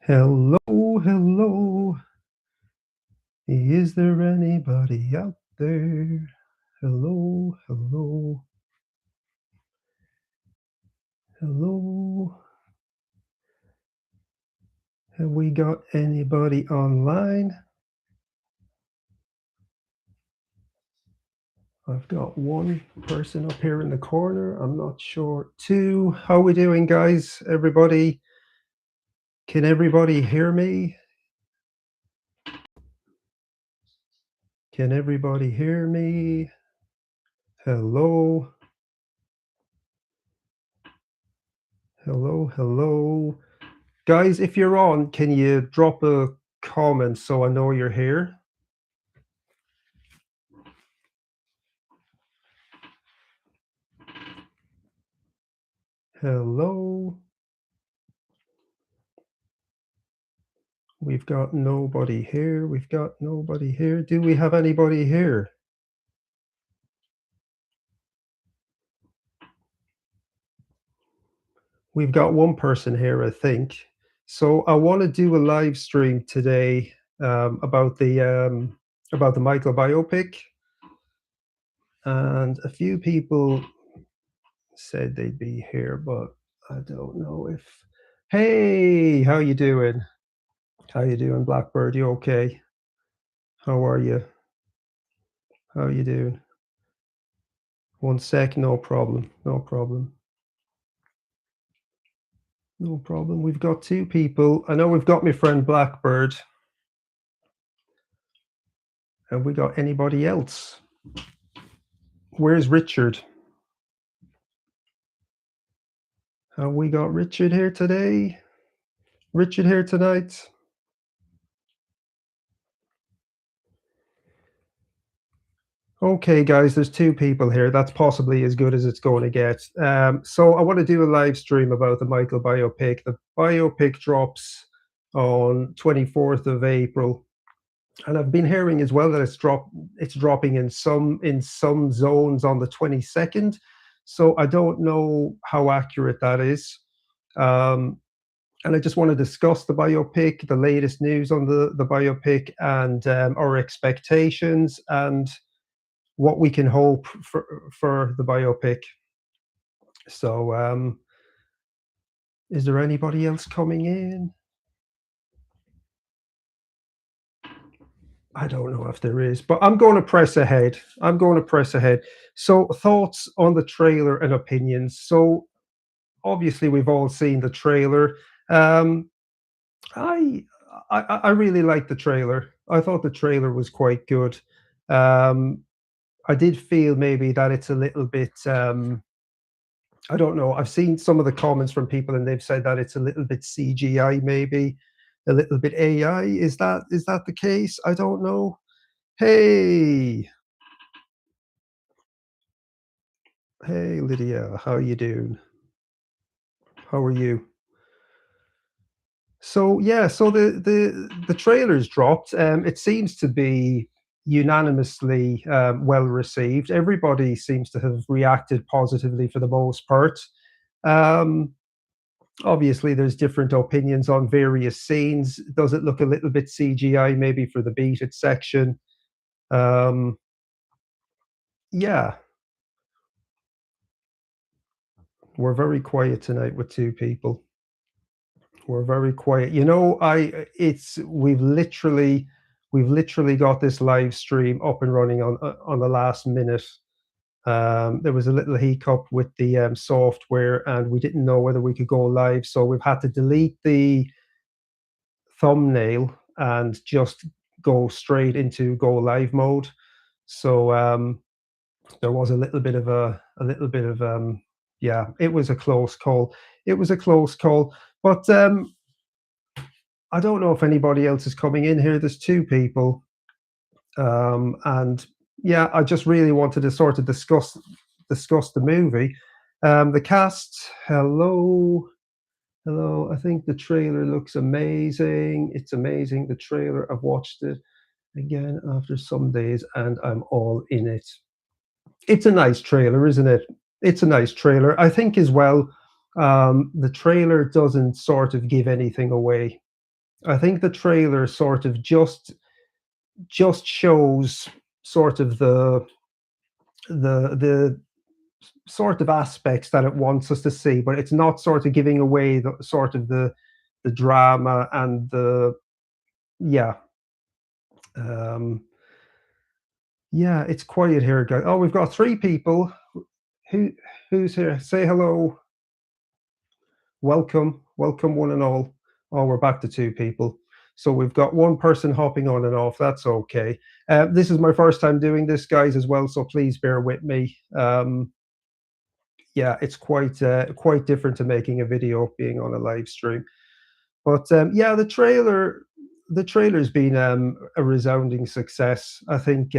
Hello, hello. Is there anybody out there? Hello, hello, hello. Have we got anybody online? I've got one person up here in the corner. I'm not sure. Two. How we doing, guys? Everybody? Can everybody hear me? Can everybody hear me? Hello, hello, hello. Guys, if you're on, can you drop a comment so I know you're here? Hello. We've got nobody here. We've got nobody here. Do we have anybody here? We've got one person here, I think. So I want to do a live stream today about the Michael biopic, and a few people said they'd be here, but I don't know if. Hey, how you doing? How you doing, Blackbird? You okay? How are you? How you doing? One sec, no problem, no problem. No problem. We've got two people. I know we've got my friend Blackbird. Have we got anybody else? Where's Richard? Have we got Richard here today? Richard here tonight? Okay, guys, there's two people here. That's possibly as good as it's going to get. So I want to do a live stream about the Michael biopic. The biopic drops on 24th of April. And I've been hearing as well that it's dropping in some zones on the 22nd. So I don't know how accurate that is. Um, and I just want to discuss the biopic, the latest news on the biopic, and our expectations and what we can hope for the biopic. So, is there anybody else coming in? I don't know if there is, but I'm going to press ahead. I'm going to press ahead. So, thoughts on the trailer and opinions. So, obviously, we've all seen the trailer. Um, I, I really liked the trailer. I thought the trailer was quite good. Um, I did feel maybe that it's a little bit. I don't know. I've seen some of the comments from people, and they've said that it's a little bit CGI, maybe a little bit AI. Is that the case? I don't know. Hey, hey, Lydia, how you doing? How are you? So yeah, so the trailers dropped. It seems to be unanimously well received. Everybody seems to have reacted positively for the most part. Um, Obviously, there's different opinions on various scenes. Does it look a little bit CGI, maybe for the beated section? Um, yeah, we're very quiet tonight with two people. We're very quiet. You know, I it's we've literally got this live stream up and running on the last minute. There was a little hiccup with the software, and we didn't know whether we could go live, so we've had to delete the thumbnail and just go straight into go live mode. So there was a little bit of yeah, it was a close call. It was a close call, but I don't know if anybody else is coming in here. There's two people, and yeah, I just really wanted to sort of discuss the movie. The cast. Hello, hello. I think the trailer looks amazing. It's amazing. The trailer. I've watched it again after some days, and I'm all in it. It's a nice trailer, isn't it? It's a nice trailer. I think as well. The trailer doesn't sort of give anything away. I think the trailer sort of just shows sort of the sort of aspects that it wants us to see, but it's not sort of giving away the sort of the drama and the yeah. Um, yeah, it's quiet here, guys. Oh, we've got three people. Who who's here? Say hello. Welcome, welcome one and all. Oh, we're back to two people. So we've got one person hopping on and off. That's okay. This is my first time doing this, guys, as well. So please bear with me. Yeah, it's quite different to making a video, being on a live stream. But yeah, the trailer's been a resounding success. I think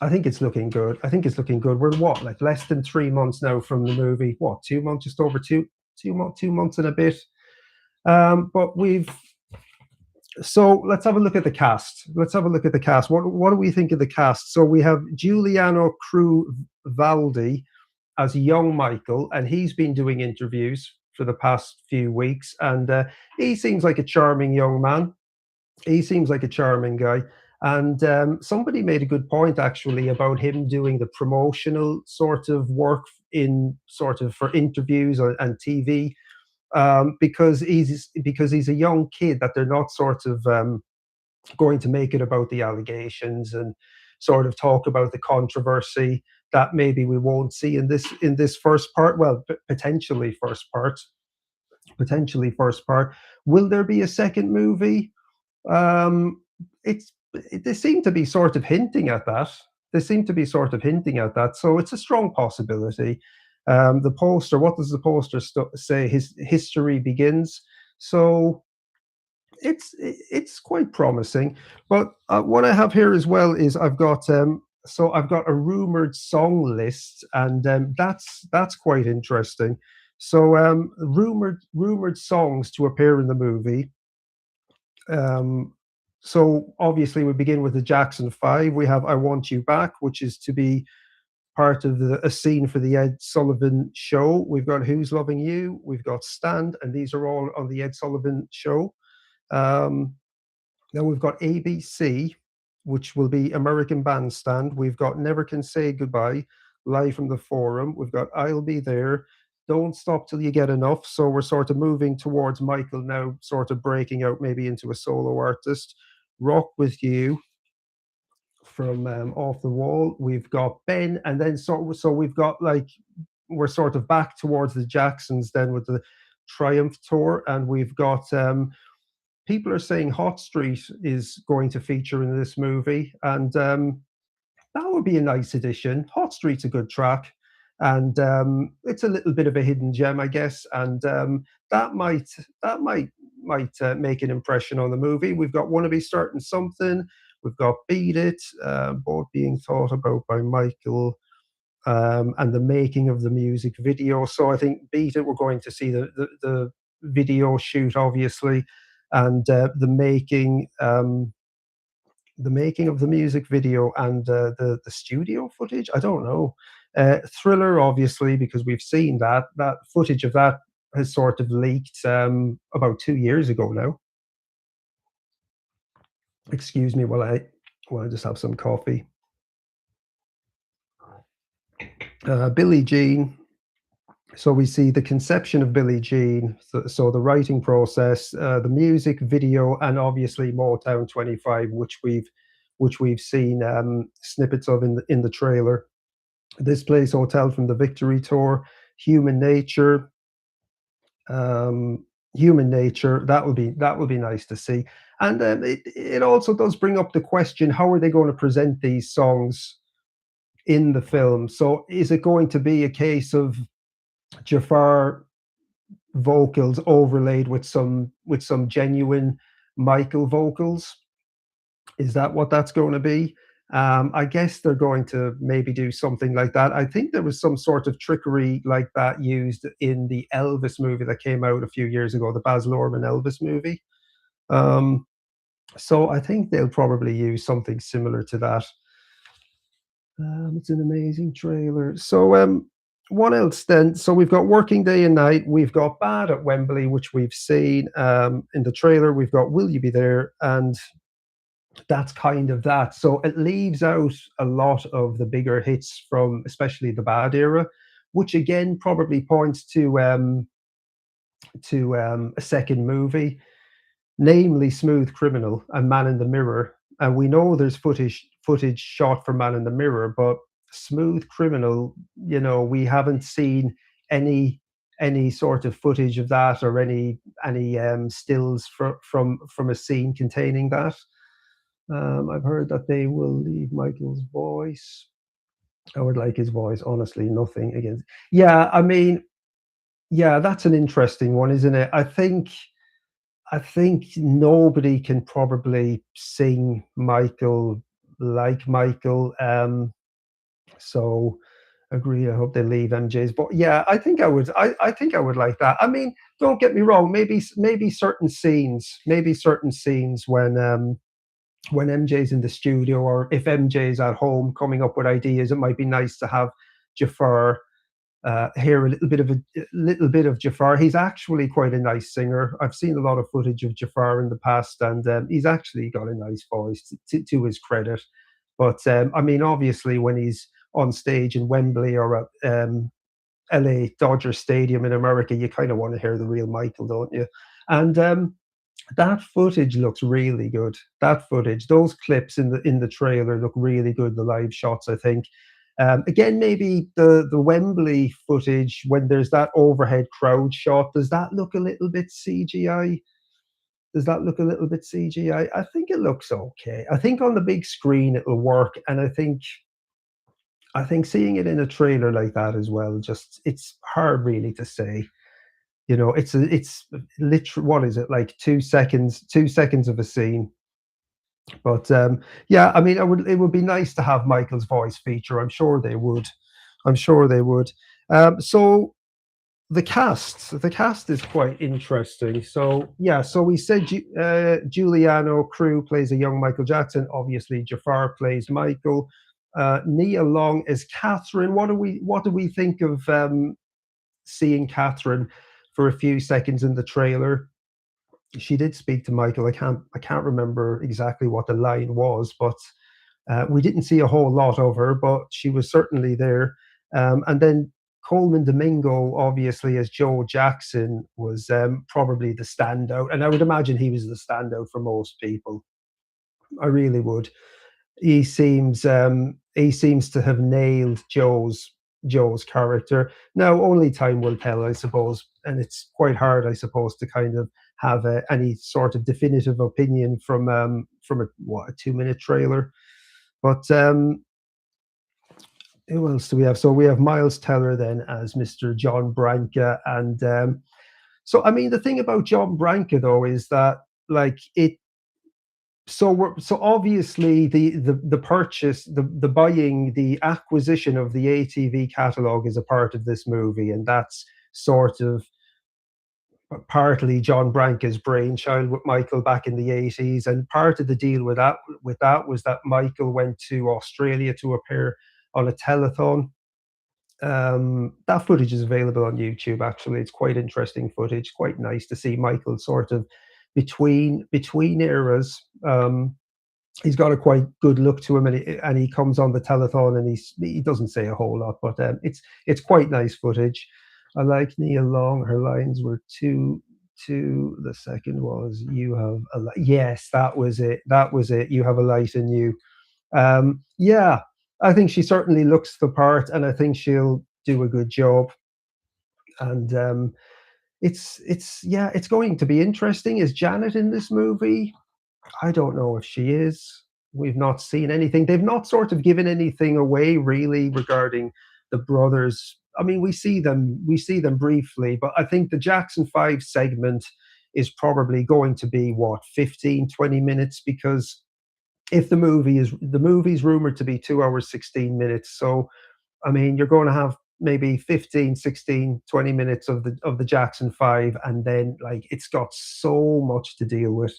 it's looking good. I think it's looking good. We're what, like less than 3 months now from the movie. What, 2 months, just over 2 months and a bit. But we've so let's have a look at the cast. Let's have a look at the cast. What do we think of the cast? So we have Giuliano Cruvaldi as young Michael, and he's been doing interviews for the past few weeks, and he seems like a charming young man. He seems like a charming guy. And somebody made a good point actually about him doing the promotional sort of work in sort of for interviews and TV, because he's a young kid that they're not sort of going to make it about the allegations and sort of talk about the controversy that maybe we won't see in this first part. Well, potentially first part. Will there be a second movie? Um, they seem to be sort of hinting at that. They seem to be sort of hinting at that. So it's a strong possibility. The poster. What does the poster say? His history begins. So it's quite promising. But what I have here as well is I've got a rumored song list, and that's quite interesting. So rumored songs to appear in the movie. Um, so obviously we begin with the Jackson Five. We have "I Want You Back," which is to be part of a scene for the Ed Sullivan Show. We've got "Who's Loving You." We've got "Stand," and these are all on the Ed Sullivan Show. Um, Then we've got ABC, which will be American Bandstand. We've got Never Can Say Goodbye, live from the Forum. We've got I'll Be There, Don't Stop Till You Get Enough. So we're sort of moving towards Michael now, sort of breaking out maybe into a solo artist. Rock With You from Off the Wall. We've got Ben, and then so we've got like we're sort of back towards the Jacksons then with the Triumph tour, and we've got people are saying Hot Street is going to feature in this movie, and that would be a nice addition. Hot Street's a good track, and it's a little bit of a hidden gem, I guess, and that might that might make an impression on the movie. We've got "Wanna Be Starting Something." We've got "Beat It," both being thought about by Michael, and the making of the music video. So I think "Beat It," we're going to see the video shoot, obviously, and the making of the music video and the studio footage. I don't know. Thriller, obviously, because we've seen that footage of that has sort of leaked about 2 years ago now. Excuse me while I just have some coffee. Billie Jean. So we see the conception of Billie Jean, so the writing process, the music video, and obviously Motown 25, which we've seen snippets of in the trailer. This Place Hotel from the Victory Tour, Human Nature, Human Nature. That would be nice to see, and it also does bring up the question: how are they going to present these songs in the film? So is it going to be a case of Jafar vocals overlaid with some genuine Michael vocals? Is that what that's going to be? I guess they're going to maybe do something like that. I think there was some sort of trickery like that used in the Elvis movie that came out a few years ago, the Baz Luhrmann Elvis movie. Um, so I think they'll probably use something similar to that. It's an amazing trailer. So What else then? So we've got Working Day and Night, we've got Bad at Wembley, which we've seen in the trailer. We've got Will You Be There, and that's kind of that. So it leaves out a lot of the bigger hits from especially the Bad era, which again probably points to a second movie, namely Smooth Criminal and Man in the Mirror. And we know there's footage shot for Man in the Mirror, but Smooth Criminal, we haven't seen any any sort of footage of that or any stills from a scene containing that. I've heard that they will leave Michael's voice. I would like his voice, honestly, nothing against. Yeah, I mean, yeah, that's an interesting one, isn't it? I think nobody can probably sing Michael like Michael. So agree. I hope they leave MJ's. But yeah, I think I would. I think I would like that. I mean, don't get me wrong. Maybe certain scenes when MJ's in the studio or if MJ's at home coming up with ideas, it might be nice to have Jafar hear a little bit of Jafar. He's actually quite a nice singer. I've seen a lot of footage of Jafar in the past, and he's actually got a nice voice to his credit. But I mean, obviously, when he's on stage in Wembley or at LA Dodger Stadium in America, you kind of want to hear the real Michael, don't you? And that footage looks really good. That footage, those clips in the trailer look really good. The live shots, I think. Again, maybe the Wembley footage when there's that overhead crowd shot. Does that look a little bit CGI? Does that look a little bit CGI? I think it looks okay. I think on the big screen it'll work, and I think seeing it in a trailer like that as well, just it's hard really to say. It's literally what is it like 2 seconds, 2 seconds of a scene. But yeah, I mean, it would be nice to have Michael's voice feature. I'm sure they would. I'm sure they would. So the cast is quite interesting. So yeah, so we said Giuliano Crew plays a young Michael Jackson. Obviously, Jafar plays Michael. Nia Long is Catherine. What do we think of seeing Catherine for a few seconds in the trailer? She did speak to Michael. I can't remember exactly what the line was, but we didn't see a whole lot of her, but she was certainly there. And then Coleman Domingo, obviously as Joe Jackson, was probably the standout, and I would imagine he was the standout for most people. I really would. He seems to have nailed Joe's character. Now, only time will tell, I suppose, and it's quite hard, I suppose, to kind of have any sort of definitive opinion from a 2 minute trailer. But who else do we have? So we have Miles Teller then as Mr. John Branca, and so I mean the thing about John Branca though is that like it so obviously the purchase, the buying, the acquisition of the ATV catalog is a part of this movie, and that's sort of partly John Branca's brainchild with Michael back in the 80s. And part of the deal with that was that Michael went to Australia to appear on a telethon. That footage is available on YouTube. Actually, it's quite interesting footage. Quite nice to see Michael sort of between eras. He's got a quite good look to him, and he comes on the telethon, and he doesn't say a whole lot, but it's quite nice footage. I like Nia Long. Her lines were two. The second was "You have a light." Yes, that was it. That was it. You have a light in you. Yeah, I think she certainly looks the part, and I think she'll do a good job. And it's going to be interesting. Is Janet in this movie? I don't know if she is. We've not seen anything. They've not sort of given anything away really regarding the brothers. I mean, we see them briefly, but I think the Jackson 5 segment is probably going to be what, 15, 20 minutes, because if the movie's rumored to be 2 hours 16 minutes. So I mean, you're going to have maybe 15, 16, 20 minutes of the Jackson 5, and then like it's got so much to deal with,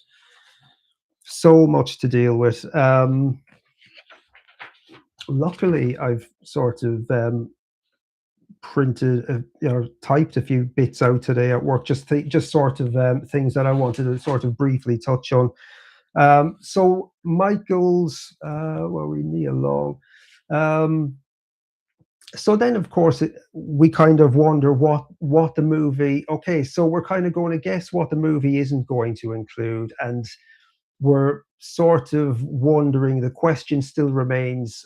so much to deal with. Luckily, I've sort of printed, typed a few bits out today at work, just sort of things that I wanted to sort of briefly touch on. So Michael's, well, we need along. Um, so then, of course, we kind of wonder what the movie. Okay, so we're kind of going to guess what the movie isn't going to include, and we're sort of wondering. The question still remains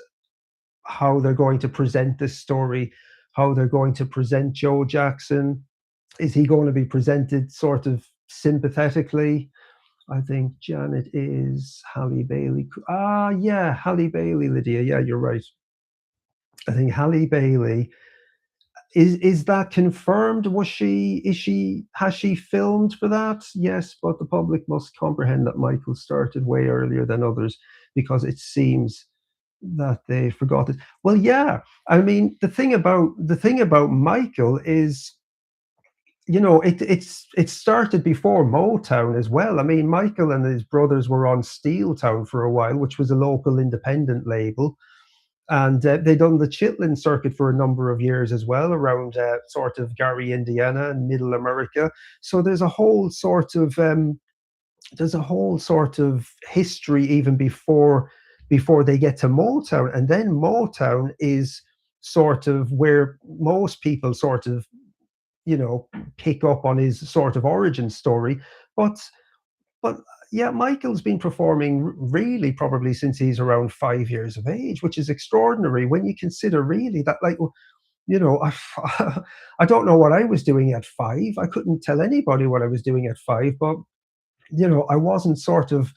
how they're going to present this story, how they're going to present Joe Jackson. Is he going to be presented sort of sympathetically? I think Janet is Halle Bailey. Ah, yeah, Halle Bailey, Lydia. Yeah, you're right. I think Halle Bailey is that confirmed? Was she? Is she? Has she filmed for that? Yes, but the public must comprehend that Michael started way earlier than others because it seems that they forgot it. Well, yeah. I mean, the thing about Michael is, it started before Motown as well. I mean, Michael and his brothers were on Steeltown for a while, which was a local independent label, and they done the Chitlin circuit for a number of years as well, around sort of Gary, Indiana, and Middle America. So there's a whole sort of history even before they get to Motown, and then Motown is sort of where most people sort of pick up on his sort of origin story. But but yeah, Michael's been performing really probably since he's around 5 years of age, which is extraordinary when you consider really that, like, I I don't know what I was doing at 5. I couldn't tell anybody what I was doing at 5, but I wasn't sort of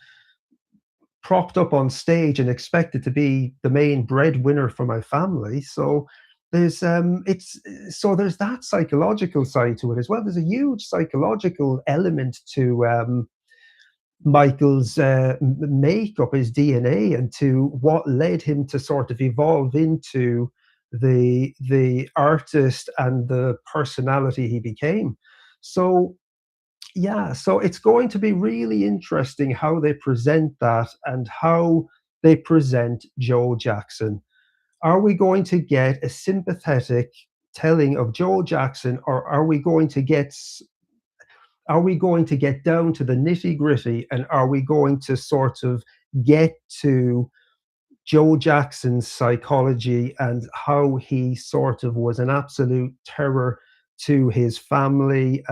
propped up on stage and expected to be the main breadwinner for my family. So there's that psychological side to it as well. There's a huge psychological element to Michael's makeup, his DNA, and to what led him to sort of evolve into the artist and the personality he became. So yeah, so it's going to be really interesting how they present that and how they present Joe Jackson. Are we going to get a sympathetic telling of Joe Jackson, or are we going to get down to the nitty gritty, and are we going to sort of get to Joe Jackson's psychology and how he sort of was an absolute terror to his family?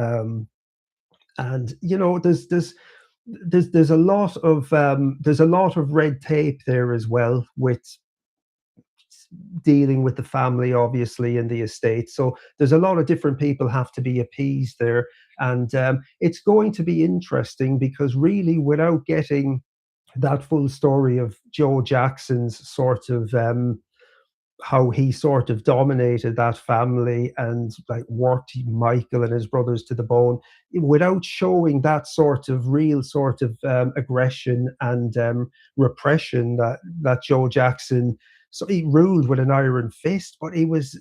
And there's a lot of red tape there as well, with dealing with the family, obviously, in the estate. So there's a lot of different people have to be appeased there, and it's going to be interesting because really, without getting that full story of Joe Jackson's sort of how he sort of dominated that family and like worked Michael and his brothers to the bone, without showing that sort of real sort of aggression and repression that Joe Jackson. So he ruled with an iron fist, but he was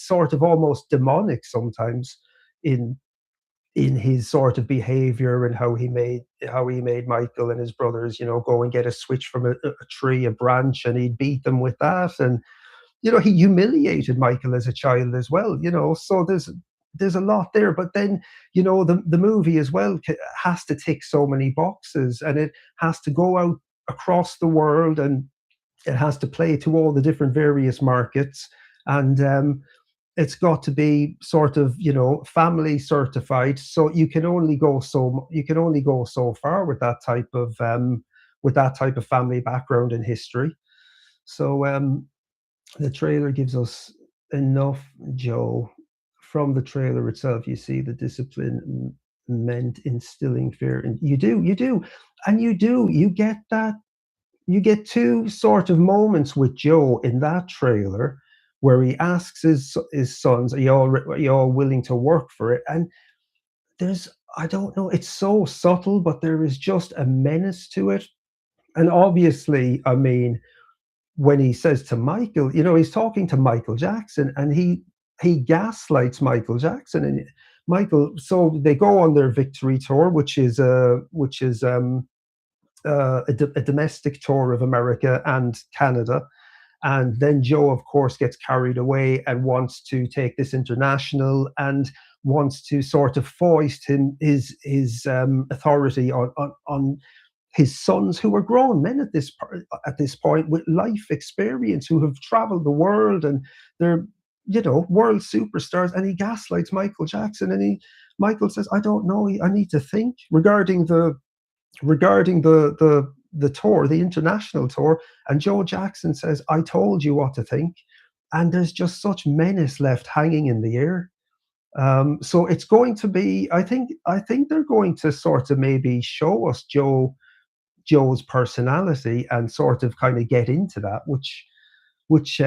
sort of almost demonic sometimes in in his sort of behavior, and how he made Michael and his brothers, go and get a switch from a tree, a branch, and he'd beat them with that. And he humiliated Michael as a child as well. So there's a lot there. But then the movie as well has to tick so many boxes, and it has to go out across the world, and it has to play to all the different various markets, and it's got to be sort of family certified. So you can only go so far with that type of family background and history. So the trailer gives us enough. Joe, from the trailer itself, you see the discipline meant instilling fear, and you get that. You get two sort of moments with Joe in that trailer where he asks his sons, "Are you all willing to work for it?" And there's, I don't know, it's so subtle, but there is just a menace to it. And obviously, I mean, when he says to Michael, he's talking to Michael Jackson, and he gaslights Michael Jackson and Michael. So they go on their victory tour, which is a domestic tour of America and Canada, And then Joe, of course, gets carried away and wants to take this international and wants to sort of foist his authority on his sons, who are grown men at this point with life experience, who have traveled the world, and they're, world superstars. And he gaslights Michael Jackson, and he Michael says, "I don't know. I need to think regarding the tour, the international tour." And Joe Jackson says, "I told you what to think." And there's just such menace left hanging in the air. So it's going to be, I think they're going to sort of maybe show us Joe's personality and sort of kind of get into that, which which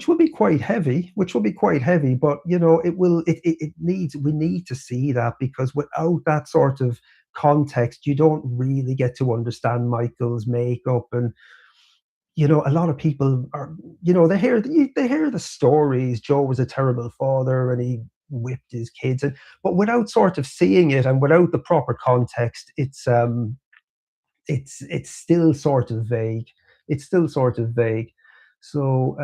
will be quite heavy, but it needs we need to see that, because without that sort of context, you don't really get to understand Michael's makeup. And a lot of people are, they hear the stories. Joe was a terrible father and he whipped his kids, but without sort of seeing it and without the proper context, it's still sort of vague. It's still sort of vague. So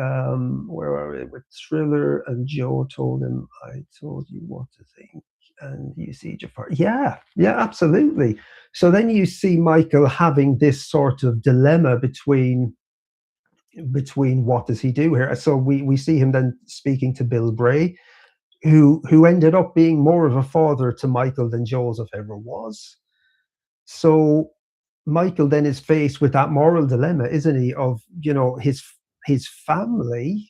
where are we with Thriller? And Joe told him, "I told you what to think." And you see Jafar. Yeah, yeah, absolutely. So then you see Michael having this sort of dilemma between what does he do here. So we see him then speaking to Bill Bray, who ended up being more of a father to Michael than Joseph ever was. So Michael then is faced with that moral dilemma, isn't he? Of his family,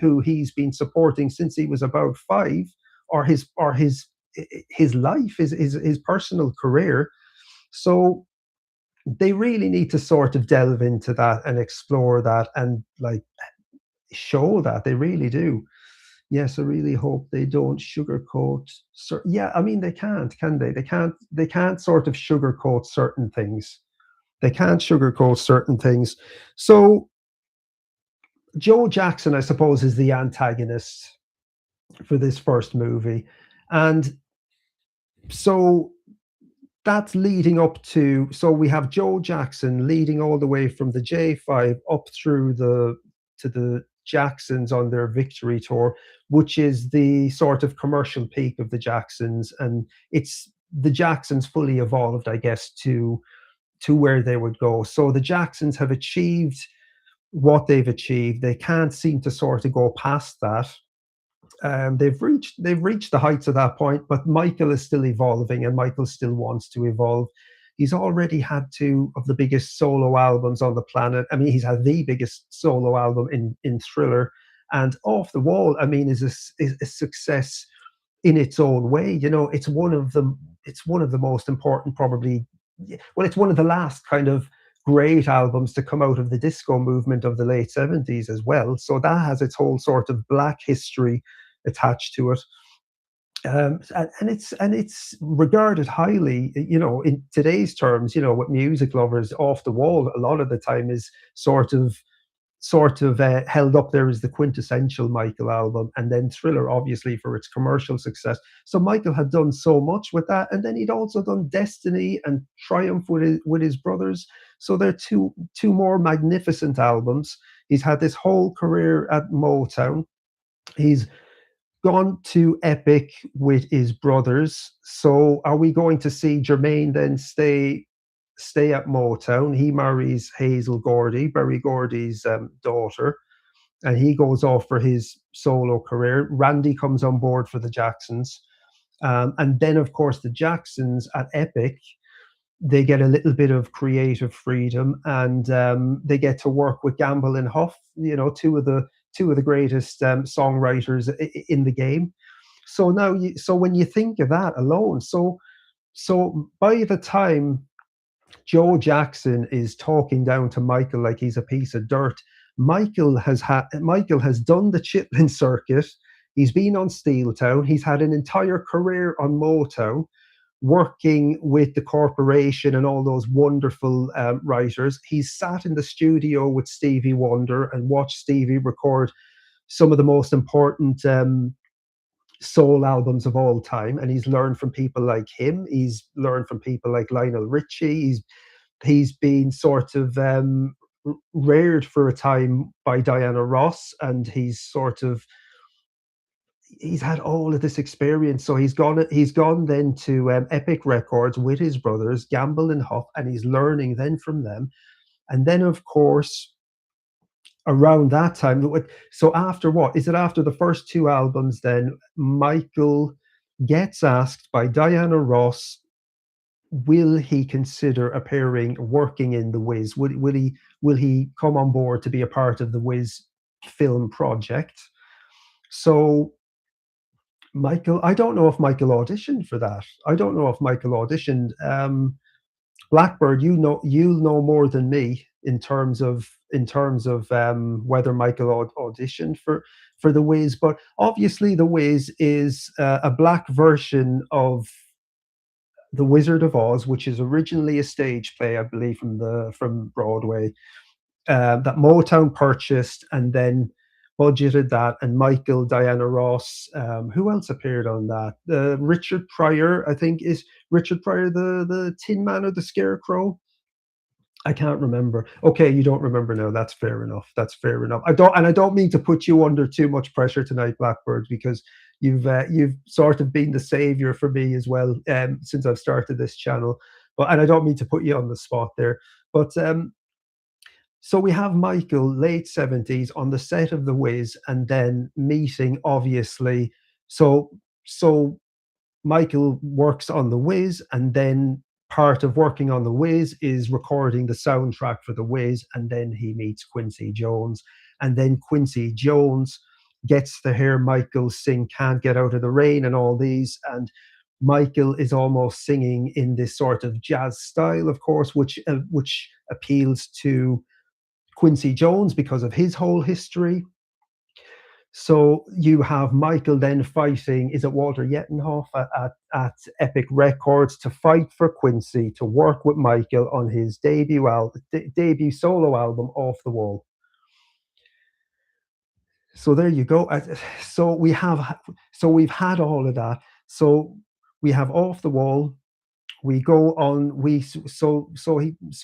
who he's been supporting since he was about 5, or his life, his personal career. So they really need to sort of delve into that and explore that and like show that they really do. Yes, I really hope they don't sugarcoat. Yeah, I mean they can't, can they? They can't sort of sugarcoat certain things. They can't sugarcoat certain things. So Joe Jackson, I suppose, is the antagonist for this first movie, and so that's leading up to. So we have Joe Jackson leading all the way from the J5 up through the to the Jacksons on their victory tour, which is the sort of commercial peak of the Jacksons, and it's the Jacksons fully evolved, I guess, to where they would go. So the Jacksons have achieved what they've achieved. They can't seem to sort of go past that. They've reached the heights of that point, but Michael is still evolving, and Michael still wants to evolve. He's already had two of the biggest solo albums on the planet. I mean, he's had the biggest solo album in Thriller, and Off the Wall, I mean, is a success in its own way. It's one of the most important, probably. Well, it's one of the last kind of great albums to come out of the disco movement of the late 70s as well. So that has its whole sort of black history attached to it. And it's regarded highly, in today's terms, with music lovers. Off the Wall a lot of the time is sort of held up there as the quintessential Michael album, and then Thriller, obviously, for its commercial success. So Michael had done so much with that, and then he'd also done Destiny and Triumph with his brothers. So they're two more magnificent albums. He's had this whole career at Motown. He's gone to Epic with his brothers. So are we going to see Jermaine then stay at Motown? He marries Hazel Gordy, Berry Gordy's daughter, and he goes off for his solo career. Randy comes on board for the Jacksons, and then of course the Jacksons at Epic, they get a little bit of creative freedom, and they get to work with Gamble and Huff, two of the greatest songwriters in the game. So when you think of that alone, so by the time Joe Jackson is talking down to Michael like he's a piece of dirt, Michael has done the Chitlin circuit. He's been on Steeltown. He's had an entire career on Motown, working with the corporation and all those wonderful writers. He's sat in the studio with Stevie Wonder and watched Stevie record some of the most important soul albums of all time, and he's learned from people like him. He's learned from people like Lionel Richie. He's been sort of reared for a time by Diana Ross, and he's had all of this experience. So he's gone then to Epic Records with his brothers, Gamble and Huff, and he's learning then from them. And then, of course, around that time, so after what is it? After the first two albums, then Michael gets asked by Diana Ross, will he consider appearing, working in the Wiz? Will he come on board to be a part of the Wiz film project? So I don't know if Michael auditioned for that. I don't know if Michael auditioned. Blackbird, you'll know more than me in terms of whether Michael auditioned for the Wiz. But obviously, the Wiz is a black version of the Wizard of Oz, which is originally a stage play, I believe, from Broadway, that Motown purchased and then budgeted that. And Michael, Diana Ross, who else appeared on that? Richard Pryor, I think, is Richard Pryor the Tin Man or the Scarecrow? I can't remember. Okay, you don't remember now. That's fair enough. That's fair enough. I don't mean to put you under too much pressure tonight, Blackbird, because you've sort of been the savior for me as well, since I've started this channel. And I don't mean to put you on the spot there. But so we have Michael, late 70s, on the set of The Wiz, and then meeting, obviously. So Michael works on The Wiz, and then part of working on The Wiz is recording the soundtrack for The Wiz, and then he meets Quincy Jones. And then Quincy Jones gets to hear Michael sing Can't Get Out of the Rain and all these. And Michael is almost singing in this sort of jazz style, of course, which appeals to Quincy Jones because of his whole history. So you have Michael then fighting, is it Walter Yettenhoff at Epic Records, to fight for Quincy, to work with Michael on his debut solo album, Off the Wall. So there you go. So we've had all of that. So we have Off the Wall. We go on. So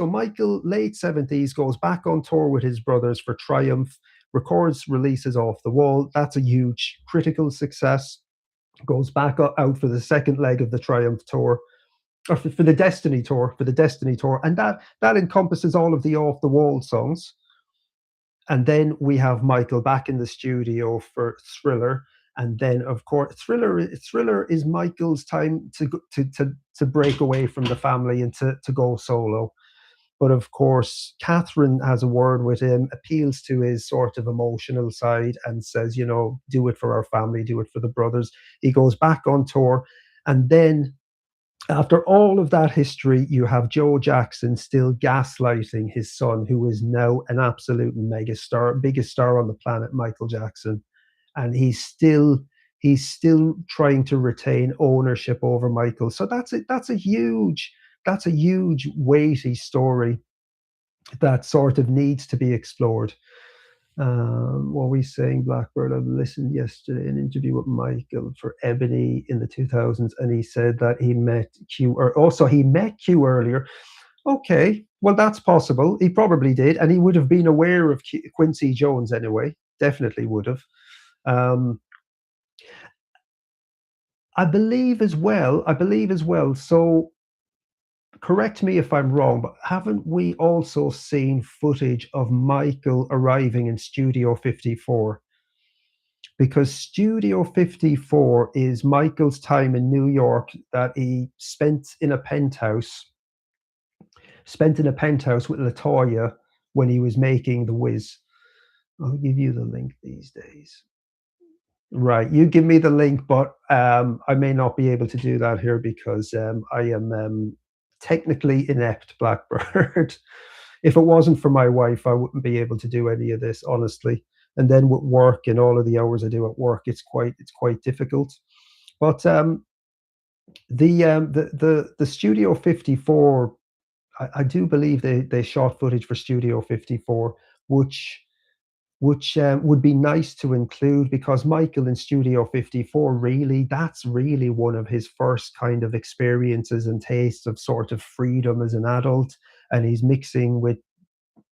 Michael, late 70s, goes back on tour with his brothers for Triumph, records, releases Off the Wall. That's a huge critical success. Goes back out for the second leg of the Triumph tour, or for the Destiny tour, and that encompasses all of the Off the Wall songs. And then we have Michael back in the studio for Thriller. And then, of course, Thriller is Michael's time to break away from the family and to go solo. But of course, Catherine has a word with him, appeals to his sort of emotional side, and says, do it for our family, do it for the brothers. He goes back on tour. And then, after all of that history, you have Joe Jackson still gaslighting his son, who is now an absolute megastar, biggest star on the planet, Michael Jackson. And he's still trying to retain ownership over Michael. So that's a huge weighty story that sort of needs to be explored. What we saying, Blackbird? I listened yesterday an interview with Michael for Ebony in the 2000s, and he said that he met Q, or also he met Q earlier. Okay, well, that's possible. He probably did, and he would have been aware of Quincy Jones anyway. Definitely would have. Um, I believe as well. So correct me if I'm wrong, but haven't we also seen footage of Michael arriving in Studio 54? Because Studio 54 is Michael's time in New York that he spent in a penthouse with Latoya when he was making The Wiz. I'll give you the link these days. Right, you give me the link, but I may not be able to do that here because I am technically inept, Blackbird. If it wasn't for my wife, I wouldn't be able to do any of this, honestly. And then with work and all of the hours I do at work, it's quite difficult. But the Studio 54, I do believe they shot footage for Studio 54, which would be nice to include, because Michael in Studio 54, really, that's really one of his first kind of experiences and tastes of sort of freedom as an adult. And he's mixing with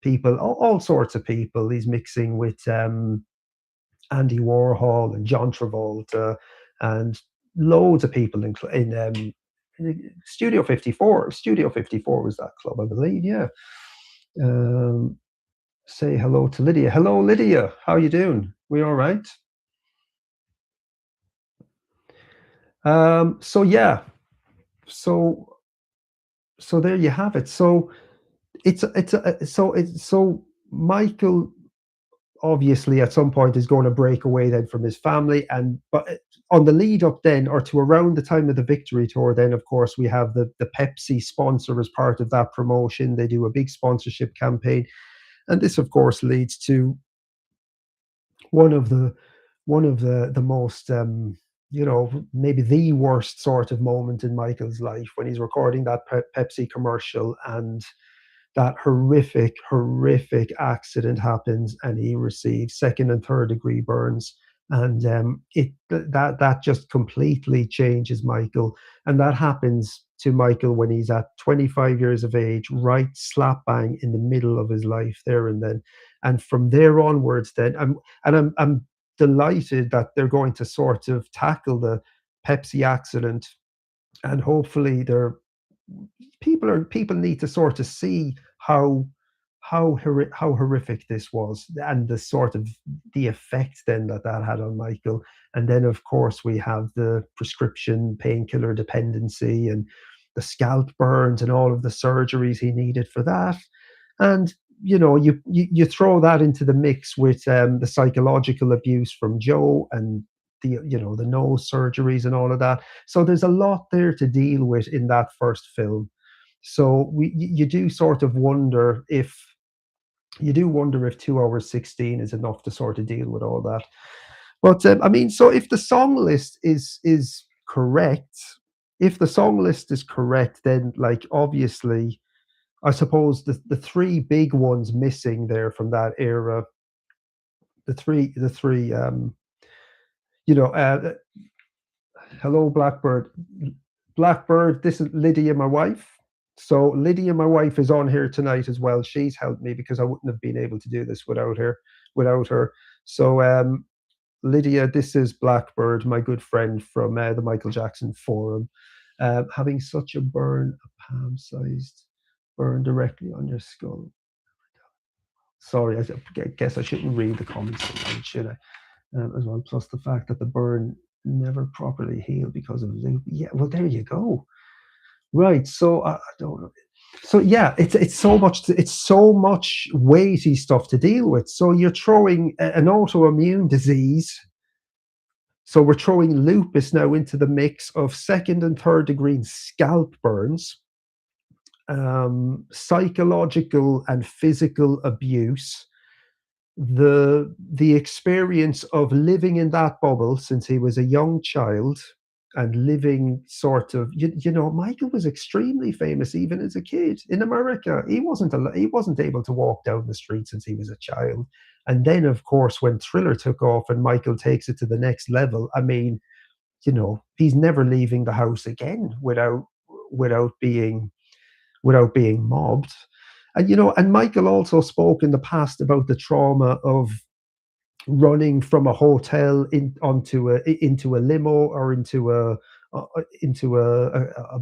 people, all sorts of people. He's mixing with Andy Warhol and John Travolta and loads of people in Studio 54. Studio 54 was that club, I believe. Yeah. Um, say hello to Lydia. Hello, Lydia. How you doing? We all right? So yeah. So so there you have it. So Michael obviously at some point is going to break away then from his family, and but on the lead up then, or to around the time of the victory tour, then of course we have the Pepsi sponsor as part of that promotion. They do a big sponsorship campaign, and this of course leads to one of the one of the most maybe the worst sort of moment in Michael's life, when he's recording that Pepsi commercial, and that horrific accident happens, and he receives second and third degree burns. And that just completely changes Michael. And that happens to Michael when he's at 25 years of age, right slap bang in the middle of his life there and then. And from there onwards, then I'm delighted that they're going to sort of tackle the Pepsi accident, and hopefully they're people need to sort of see how horrific this was, and the sort of the effect then that had on Michael. And then of course we have the prescription painkiller dependency, and the scalp burns, and all of the surgeries he needed for that. And you throw that into the mix with the psychological abuse from Joe, and the nose surgeries and all of that. So there's a lot there to deal with in that first film. So you do sort of wonder if 2 hours 16 is enough to sort of deal with all that. But I mean, so if the song list is correct, then like obviously, I suppose the three big ones missing there from that era, the three you know hello Blackbird. Blackbird, this is Lydia, my wife. So Lydia, my wife, is on here tonight as well. She's helped me because I wouldn't have been able to do this without her. So Lydia, this is Blackbird, my good friend from the Michael Jackson forum. Having such a burn, a palm-sized burn directly on your skull. Sorry, I guess I shouldn't read the comments tonight, should I? As well. Plus the fact that the burn never properly healed because of loop. Yeah, well, there you go. Right. So I don't know. So yeah, it's so much weighty stuff to deal with. So you're throwing an autoimmune disease. So we're throwing lupus now into the mix of second and third degree scalp burns, psychological and physical abuse, the experience of living in that bubble since he was a young child, and living sort of, Michael was extremely famous even as a kid in America. He wasn't able to walk down the street since he was a child. And then of course when Thriller took off and Michael takes it to the next level, I mean, he's never leaving the house again without being mobbed. And Michael also spoke in the past about the trauma of running from a hotel into a limo, or into a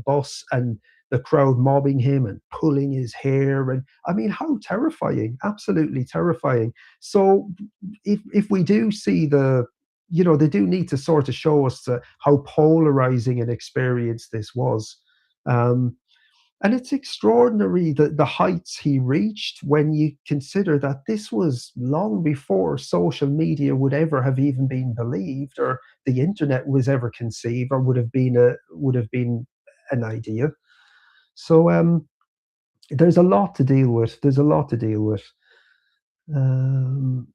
bus, and the crowd mobbing him and pulling his hair. And I mean, how terrifying, absolutely terrifying. So if we do see they do need to sort of show us how polarizing an experience this was. um, and it's extraordinary the heights he reached, when you consider that this was long before social media would ever have even been believed, or the internet was ever conceived, or would have been an idea. So there's a lot to deal with. There's a lot to deal with. Um,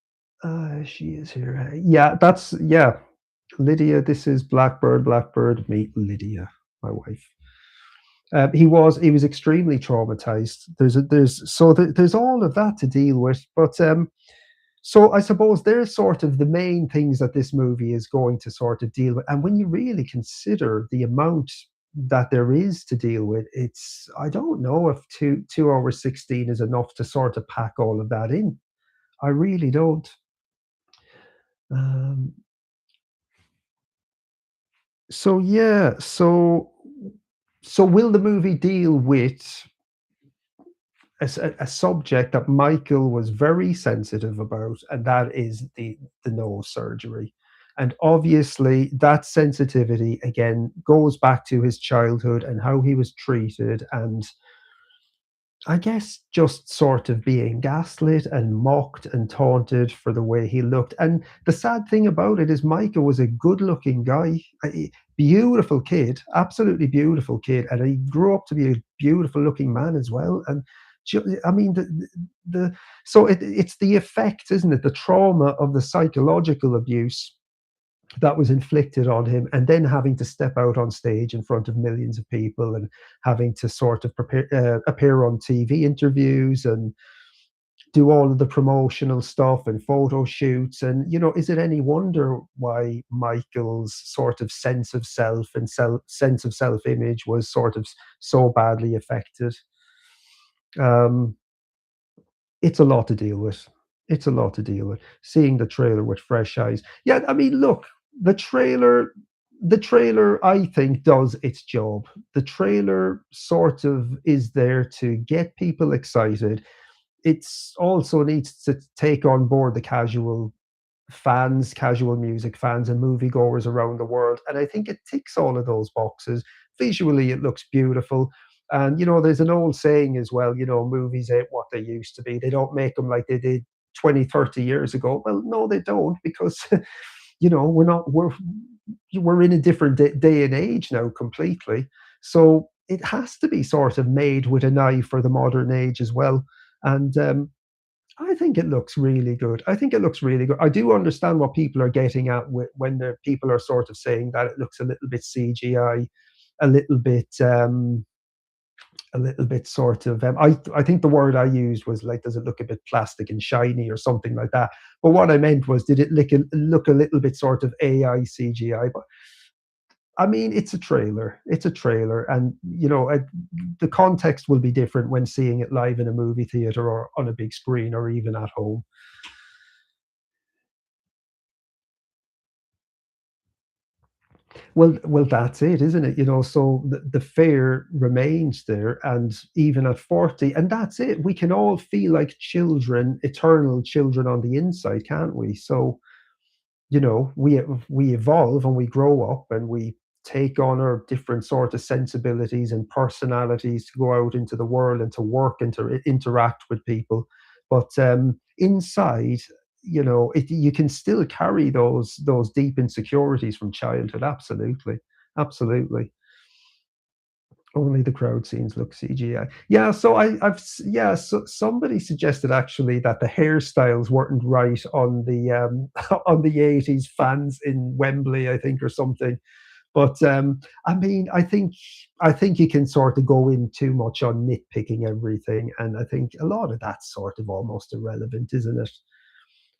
she is here. Yeah, yeah. Lydia, this is Blackbird. Blackbird, meet Lydia, my wife. He was extremely traumatized. There's all of that to deal with. But so I suppose there's sort of the main things that this movie is going to sort of deal with. And when you really consider the amount, that there is to deal with. It's I don't know if 2 hours 16 is enough to sort of pack all of that in. I really don't. Um, so yeah, so will the movie deal with a subject that Michael was very sensitive about, and that is the nose surgery. And obviously, that sensitivity again goes back to his childhood and how he was treated, and I guess just sort of being gaslit and mocked and taunted for the way he looked. And the sad thing about it is Micah was a good-looking guy, beautiful kid, absolutely beautiful kid, and he grew up to be a beautiful-looking man as well. And I mean, the so it's the effect, isn't it? The trauma of the psychological abuse that was inflicted on him, and then having to step out on stage in front of millions of people and having to sort of appear on TV interviews and do all of the promotional stuff and photo shoots. And is it any wonder why Michael's sort of sense of self and sense of self image was sort of so badly affected? Um, it's a lot to deal with. It's a lot to deal with. Seeing the trailer with fresh eyes. Yeah, I mean, look, the trailer the trailer I think does its job. The trailer sort of is there to get people excited. It's also needs to take on board the casual music fans and moviegoers around the world. And I think it ticks all of those boxes. Visually, it looks beautiful. And, there's an old saying as well, movies ain't what they used to be. They don't make them like they did 20, 30 years ago. Well, no, they don't, because, we're in a different day and age now completely. So it has to be sort of made with an eye for the modern age as well. And I think it looks really good. I think it looks really good. I do understand what people are getting at when the people are sort of saying that it looks a little bit CGI, a little bit, sort of. I think the word I used was like, does it look a bit plastic and shiny or something like that? But what I meant was, did it look a little bit sort of AI CGI? But I mean, it's a trailer. It's a trailer, and the context will be different when seeing it live in a movie theater or on a big screen or even at home. Well, that's it, isn't it? So the fear remains there, and even at 40, and that's it. We can all feel like children, eternal children on the inside, can't we? So we evolve and we grow up and we take on our different sort of sensibilities and personalities to go out into the world and to work and to interact with people. But inside, you can still carry those deep insecurities from childhood. Absolutely, absolutely. Only the crowd scenes look CGI. Yeah, so yeah. So somebody suggested actually that the hairstyles weren't right on the on the '80s fans in Wembley, I think, or something. But I mean, I think you can sort of go in too much on nitpicking everything, and I think a lot of that's sort of almost irrelevant, isn't it?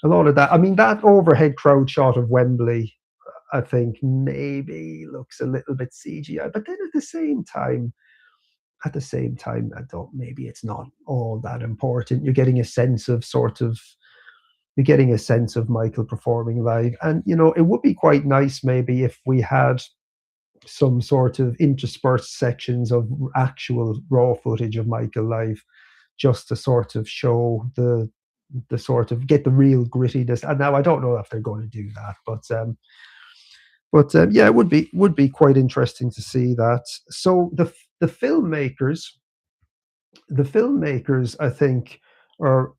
A lot of that. I mean, that overhead crowd shot of Wembley, I think maybe looks a little bit CGI, but then at the same time, I don't. Maybe it's not all that important. You're getting a sense of Michael performing live, and it would be quite nice maybe if we had some sort of interspersed sections of actual raw footage of Michael live, just to sort of show the sort of get the real grittiness. And now I don't know if they're going to do that, but yeah, it would be quite interesting to see that. So the filmmakers I think, are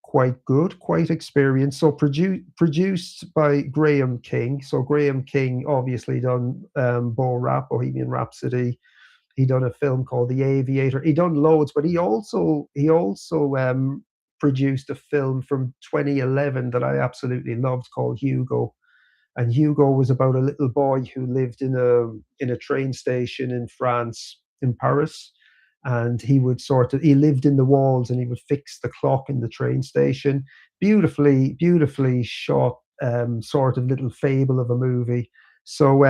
quite good, quite experienced. So produced by Graham King. So Graham King obviously done Bohemian Rhapsody. He done a film called The Aviator. He done loads, but he also produced a film from 2011 that I absolutely loved called Hugo. And Hugo was about a little boy who lived in a train station in France, in Paris, and he lived in the walls and he would fix the clock in the train station. Beautifully shot, sort of little fable of a movie. So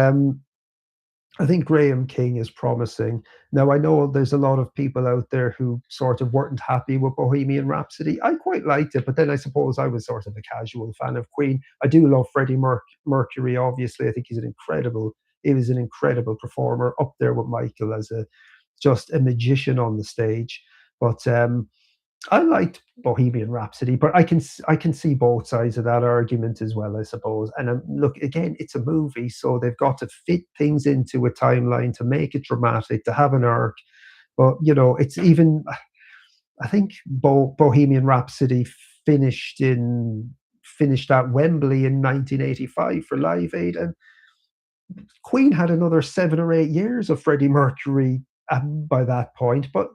I think Graham King is promising. Now, I know there's a lot of people out there who sort of weren't happy with Bohemian Rhapsody. I quite liked it, but then I suppose I was sort of a casual fan of Queen. I do love Freddie Mercury, obviously. I think he was an incredible performer, up there with Michael as a just a magician on the stage. But I liked Bohemian Rhapsody, but I can see both sides of that argument as well, I suppose. And look, again, it's a movie, so they've got to fit things into a timeline to make it dramatic, to have an arc. But it's even. I think Bohemian Rhapsody finished in finished at Wembley in 1985 for Live Aid, and Queen had another 7 or 8 years of Freddie Mercury by that point. But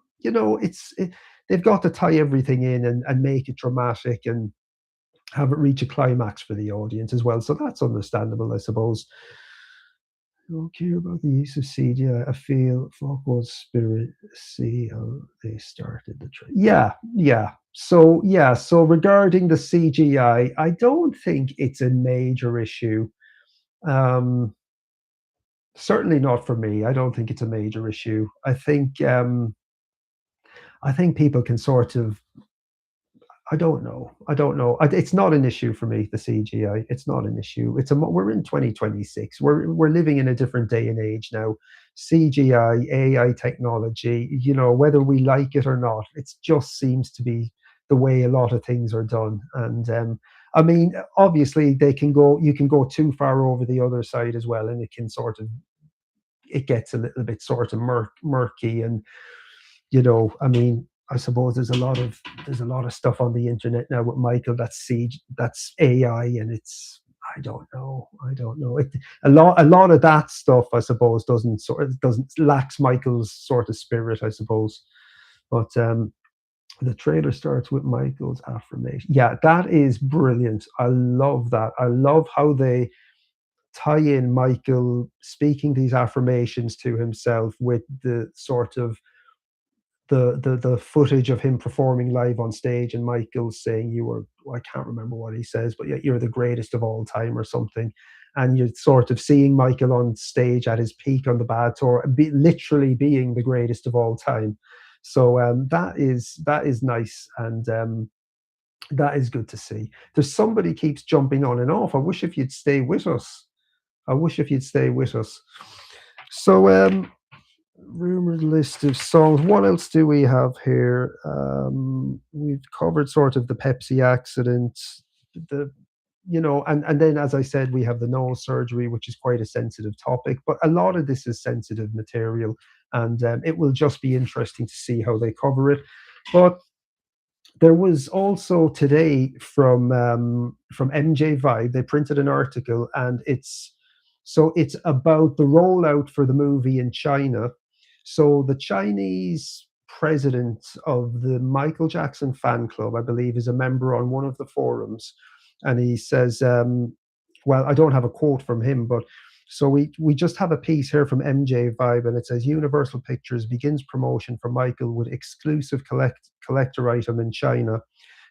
they've got to tie everything in and make it dramatic and have it reach a climax for the audience as well. So that's understandable, I suppose. I don't care about the use of CGI. I feel Folkware's spirit. See how they started the trend. Yeah, yeah. So regarding the CGI, I don't think it's a major issue. Um, Certainly not for me. I don't think it's a major issue. I think people can sort of. I don't know. I don't know. It's not an issue for me. The CGI. It's not an issue. We're in 2026. We're living in a different day and age now. CGI, AI technology. Whether we like it or not, it just seems to be the way a lot of things are done. And I mean, obviously, they can go. You can go too far over the other side as well, and it gets a little bit sort of murky. And I mean, I suppose there's a lot of stuff on the internet now with Michael that's AI, and I don't know. A lot of that stuff, I suppose, doesn't lacks Michael's sort of spirit, I suppose. But the trailer starts with Michael's affirmation. Yeah, that is brilliant. I love that. I love how they tie in Michael speaking these affirmations to himself with the sort of the footage of him performing live on stage, and Michael saying I can't remember what he says, but yeah, you're the greatest of all time or something. And you're sort of seeing Michael on stage at his peak on the bad tour, literally being the greatest of all time. So that is nice, and that is good to see. There's somebody keeps jumping on and off. I wish if you'd stay with us. I wish if you'd stay with us. So rumored list of songs. What else do we have here? We've covered sort of the Pepsi accident, the and then as I said, we have the nose surgery, which is quite a sensitive topic. But a lot of this is sensitive material, and it will just be interesting to see how they cover it. But there was also today from MJ Vibe. They printed an article, and it's about the rollout for the movie in China. So the Chinese president of the Michael Jackson fan club, I believe, is a member on one of the forums, and he says, well, I don't have a quote from him, but so we just have a piece here from MJ Vibe, and it says Universal Pictures begins promotion for Michael with exclusive collector item in China.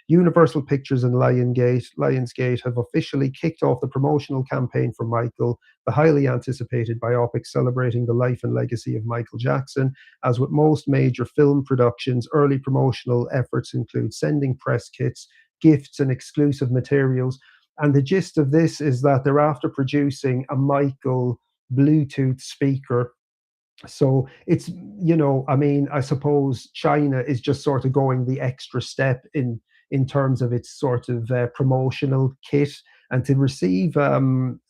Universal Pictures and Lionsgate have officially kicked off the promotional campaign for Michael, the highly anticipated biopic celebrating the life and legacy of Michael Jackson. As with most major film productions, early promotional efforts include sending press kits, gifts, and exclusive materials. And the gist of this is that they're after producing a Michael Bluetooth speaker. So I mean, I suppose China is just sort of going the extra step in terms of its sort of promotional kit. And to receive a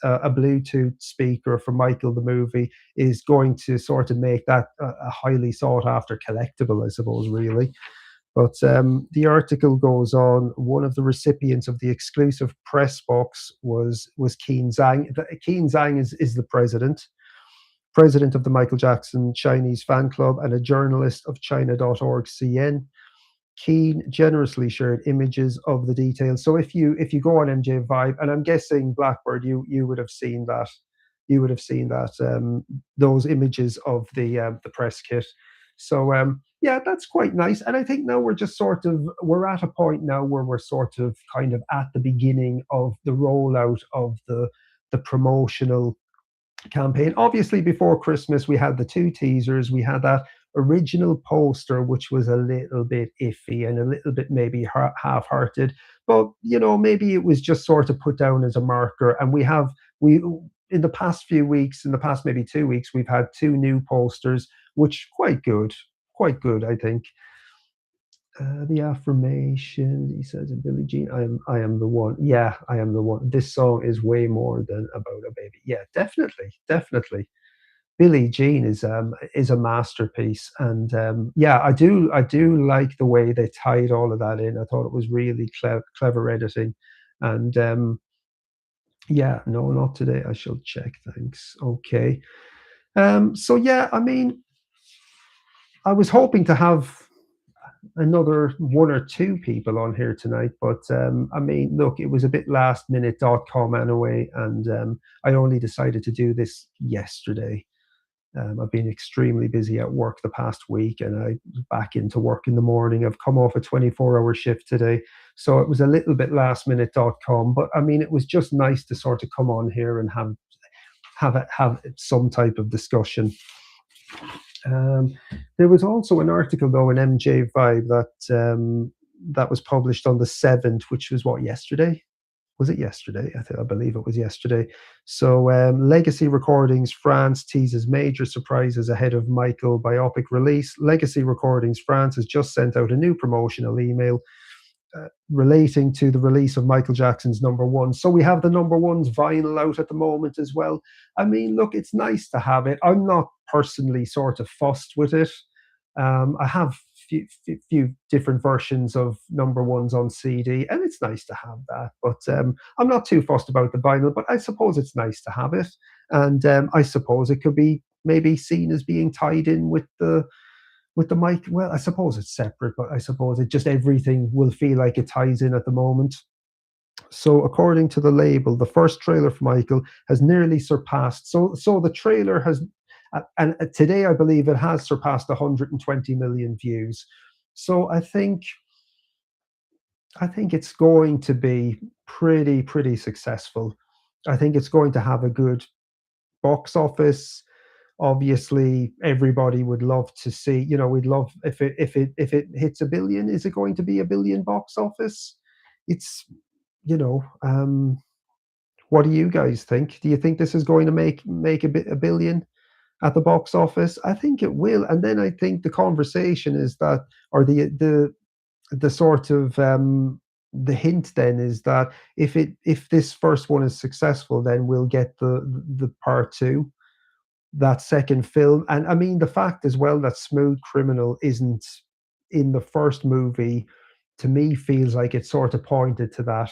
Bluetooth speaker for Michael the movie is going to sort of make that a highly sought after collectible, I suppose, really. But the article goes on. One of the recipients of the exclusive press box was Keen Zhang. Keen Zhang is the president of the Michael Jackson Chinese fan club and a journalist of China.org CN. Keen generously shared images of the details. So if you go on MJ Vibe, and I'm guessing Blackbird, you would have seen that, those images of the press kit. So yeah, that's quite nice. And I think now we're at a point now where we're sort of kind of at the beginning of the rollout of the promotional campaign. Obviously, before Christmas, we had the two teasers. We had that original poster, which was a little bit iffy and a little bit maybe half-hearted. But maybe it was just sort of put down as a marker. And we in the past few weeks, in the past maybe 2 weeks, we've had two new posters, which quite good, I think. The affirmation, he says in Billie Jean, I am the one. Yeah, I am the one. This song is way more than about a baby. Yeah, definitely, definitely. Billie Jean is a masterpiece, and yeah, I do like the way they tied all of that in. I thought it was really clever editing, and yeah, no, not today. I shall check. Thanks. Okay. So yeah, I mean, I was hoping to have another one or two people on here tonight, but I mean, look, it was a bit lastminute.com anyway, and I only decided to do this yesterday. I've been extremely busy at work the past week, and I was back into work in the morning. I've come off a 24-hour shift today, so it was a little bit lastminute.com. But I mean, it was just nice to sort of come on here and have some type of discussion. Um, there was also an article though in MJ Vibe that was published on the 7th, which was what, yesterday? Was it yesterday? I believe it was yesterday. So, Legacy Recordings France teases major surprises ahead of Michael biopic release. Legacy Recordings France has just sent out a new promotional email relating to the release of Michael Jackson's Number One. So we have the Number One's vinyl out at the moment as well. I mean, look, it's nice to have it. I'm not personally sort of fussed with it. I have few different versions of Number Ones on CD, and it's nice to have that. But I'm not too fussed about the vinyl. But I suppose it's nice to have it, and I suppose it could be maybe seen as being tied in with the mic. Well, I suppose it's separate, but I suppose it just everything will feel like it ties in at the moment. So, according to the label, the first trailer for Michael has nearly surpassed. So the trailer has, and today I believe it has surpassed 120 million views. So I think it's going to be pretty successful. I think it's going to have a good box office. Obviously, everybody would love to see. We'd love if it hits a billion. Is it going to be a billion box office? It's you know. What do you guys think? Do you think this is going to make a billion at the box office? I think it will, and then I think the conversation is that, or the sort of the hint then is that if this first one is successful, then we'll get the part two, that second film. And I mean, the fact as well that Smooth Criminal isn't in the first movie, to me, feels like it sort of pointed to that.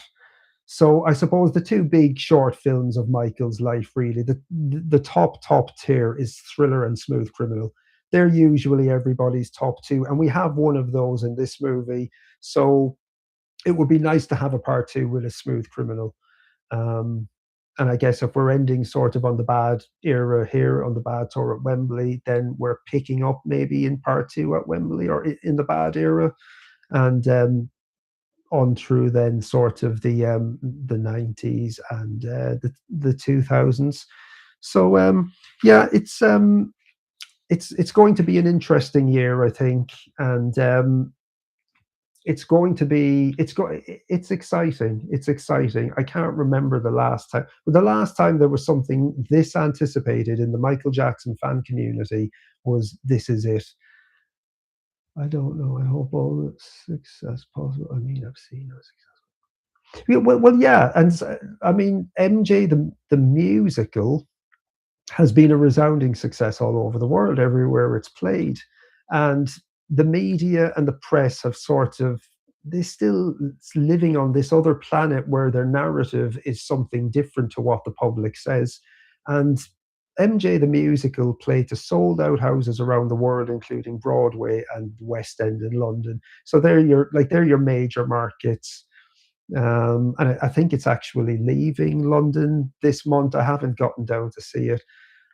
So I suppose the two big short films of Michael's life, really, the top tier is Thriller and Smooth Criminal. They're usually everybody's top two, and we have one of those in this movie. So it would be nice to have a part two with a Smooth Criminal. Um, and I guess if we're ending sort of on the bad era here, on the bad tour at Wembley, then we're picking up maybe in part two at Wembley, or in the bad era, and on through then sort of the 90s and the 2000s. So yeah, it's going to be an interesting year, I think, and it's exciting. It's exciting. I can't remember the last time. But the last time there was something this anticipated in the Michael Jackson fan community was This Is It. I don't know. I hope all the success possible. I mean, I've seen no success. Yeah, well, yeah, and I mean, MJ the musical has been a resounding success all over the world, everywhere it's played. And the media and the press have sort of, they still living on this other planet where their narrative is something different to what the public says. And MJ the musical played to sold out houses around the world, including Broadway and West End in London. So they're your major markets. And I think it's actually leaving London this month. I haven't gotten down to see it.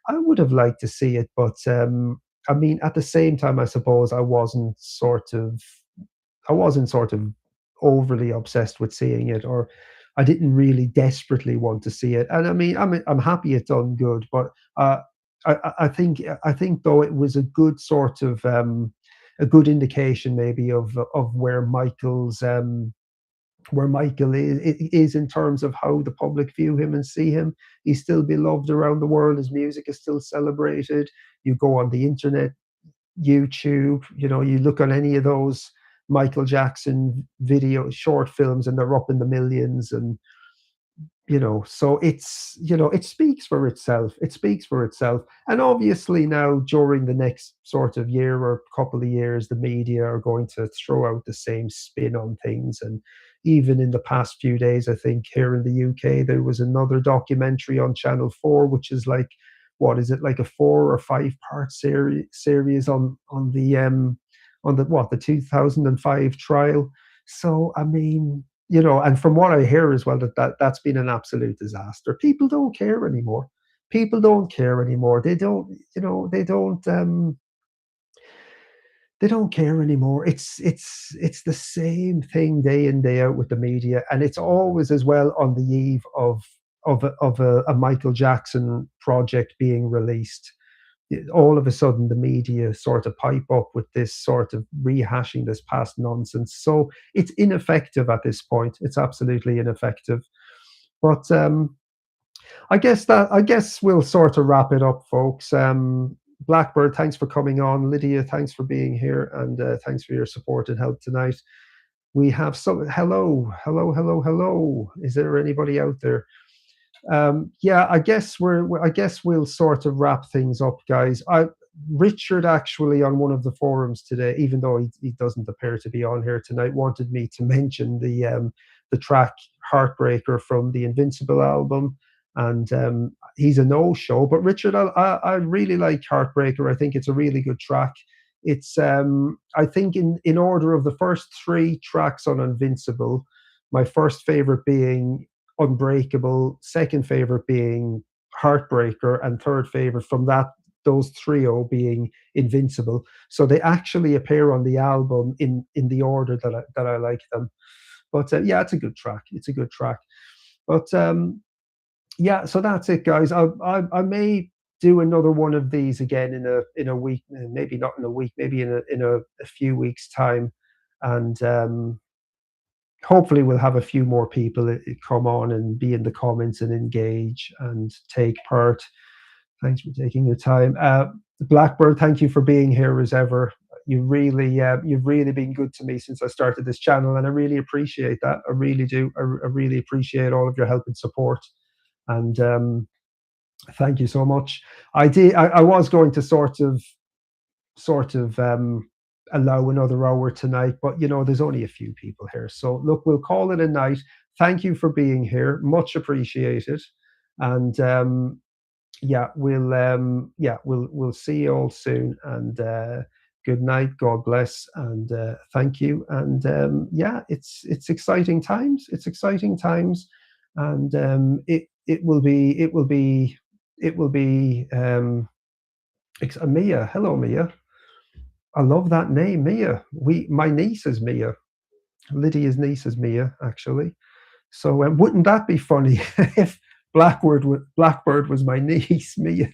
I would have liked to see it, but I mean, at the same time, I suppose I wasn't sort of overly obsessed with seeing it, or I didn't really desperately want to see it. And I mean, I'm happy it done good, but I think though it was a good sort of a good indication maybe of where Michael is in terms of how the public view him and see him. He's still beloved around the world. His music is still celebrated. You go on the internet, YouTube, you look on any of those Michael Jackson video short films, and they're up in the millions. And so it speaks for itself. It speaks for itself. And obviously now, during the next sort of year or couple of years, the media are going to throw out the same spin on things. And even in the past few days, I think here in the UK there was another documentary on Channel 4, which is like, what is it, like a 4 or 5 part series on the 2005 trial. So I mean, and from what I hear as well, that's been an absolute disaster. People don't care anymore. People don't care anymore. They don't care anymore. It's the same thing day in, day out with the media, and it's always as well on the eve of a Michael Jackson project being released. All of a sudden the media sort of pipe up with this sort of rehashing this past nonsense. So it's ineffective at this point. It's absolutely ineffective. But I guess we'll sort of wrap it up, folks. Blackbird, thanks for coming on. Lydia, thanks for being here, and thanks for your support and help tonight. We have some. Hello, hello, hello, hello. Is there anybody out there? Yeah, I guess we'll sort of wrap things up, guys. Richard actually on one of the forums today, even though he doesn't appear to be on here tonight, wanted me to mention the track Heartbreaker from the Invincible album. And he's a no-show, but Richard, I really like Heartbreaker. I think it's a really good track. It's I think in order of the first three tracks on Invincible, my first favorite being Unbreakable, second favorite being Heartbreaker, and third favorite from those trio being Invincible. So they actually appear on the album in the order that I like them. But yeah, it's a good track. It's a good track. But yeah, so that's it, guys. I may do another one of these again in a week, maybe not in a week, maybe in a few weeks' time, and hopefully we'll have a few more people come on and be in the comments and engage and take part. Thanks for taking your time. Blackbird, thank you for being here as ever. You've really been good to me since I started this channel, and I really appreciate that. I really do. I really appreciate all of your help and support. And thank you so much. I was going to sort of allow another hour tonight, but there's only a few people here. So look, we'll call it a night. Thank you for being here. Much appreciated. And we'll see you all soon. And good night. God bless. And thank you. And it's exciting times. It's exciting times. And it will be Mia. Hello, Mia. I love that name, Mia. My niece is Mia. Lydia's niece is Mia, actually. So wouldn't that be funny if Blackbird was my niece, Mia?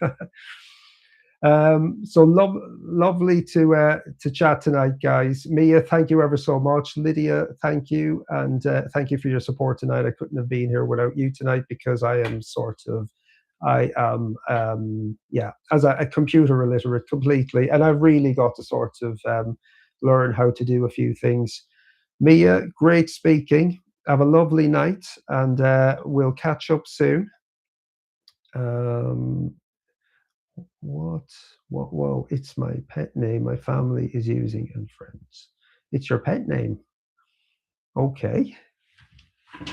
So lovely to chat tonight, guys. Mia, thank you ever so much. Lydia, thank you, and thank you for your support tonight. I couldn't have been here without you tonight because I am as a computer illiterate completely, and I've really got to sort of learn how to do a few things. Mia, great speaking. Have a lovely night, and we'll catch up soon. What? Whoa, it's my pet name my family is using and friends. It's your pet name. Okay.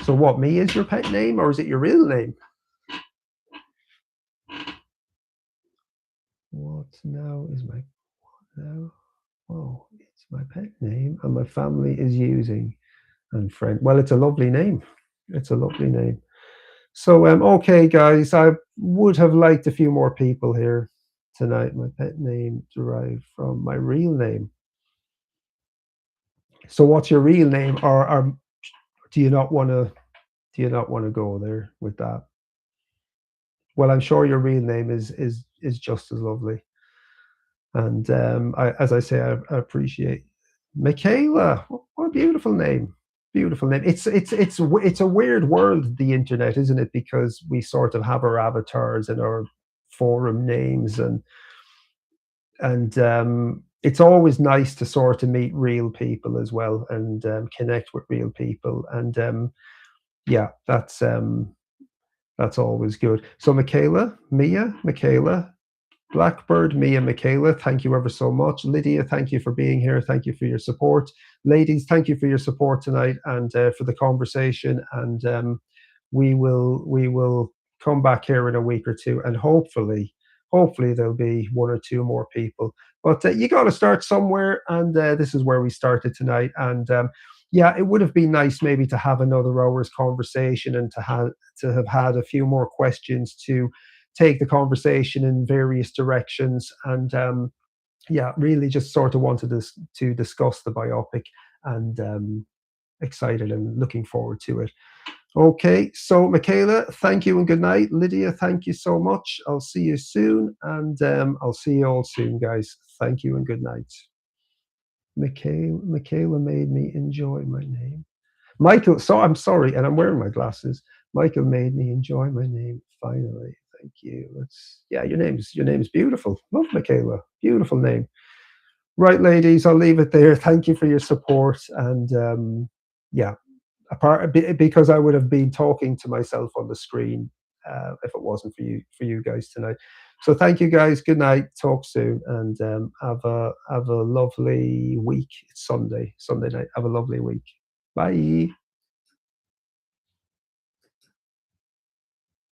So what, me is your pet name, or is it your real name? What now is my now? Oh, it's my pet name and my family is using and friend. Well, it's a lovely name. It's a lovely name. So okay, guys, I would have liked a few more people here tonight. My pet name derived from my real name. So what's your real name, or do you not want to Do you not want to go there with that? Well, I'm sure your real name is just as lovely. And as I say, I appreciate Michaela. What a beautiful name! Beautiful name. It's a weird world, the internet, isn't it? Because we sort of have our avatars and our forum names, and it's always nice to sort of meet real people as well and connect with real people. And yeah, that's always good. So, Michaela, Mia, Michaela, Blackbird, Mia, Michaela, thank you ever so much. Lydia, thank you for being here. Thank you for your support. Ladies, thank you for your support tonight and for the conversation. And we will come back here in a week or two, and hopefully there'll be one or two more people. But you got to start somewhere, and this is where we started tonight. And yeah, it would have been nice maybe to have another hour's conversation and to have had a few more questions to take the conversation in various directions. And yeah, really just sort of wanted to discuss the biopic, and excited and looking forward to it. Okay, so Michaela, thank you and good night. Lydia, thank you so much. I'll see you soon, and I'll see you all soon, guys. Thank you and good night. Michaela made me enjoy my name. Michael, so I'm sorry, and I'm wearing my glasses. Michael made me enjoy my name finally. Thank you. Yeah, your name's beautiful. Love Michaela. Beautiful name. Right, ladies, I'll leave it there. Thank you for your support, and yeah, because I would have been talking to myself on the screen if it wasn't for you guys tonight. So thank you guys. Good night. Talk soon, and have a lovely week. It's Sunday night. Have a lovely week. Bye.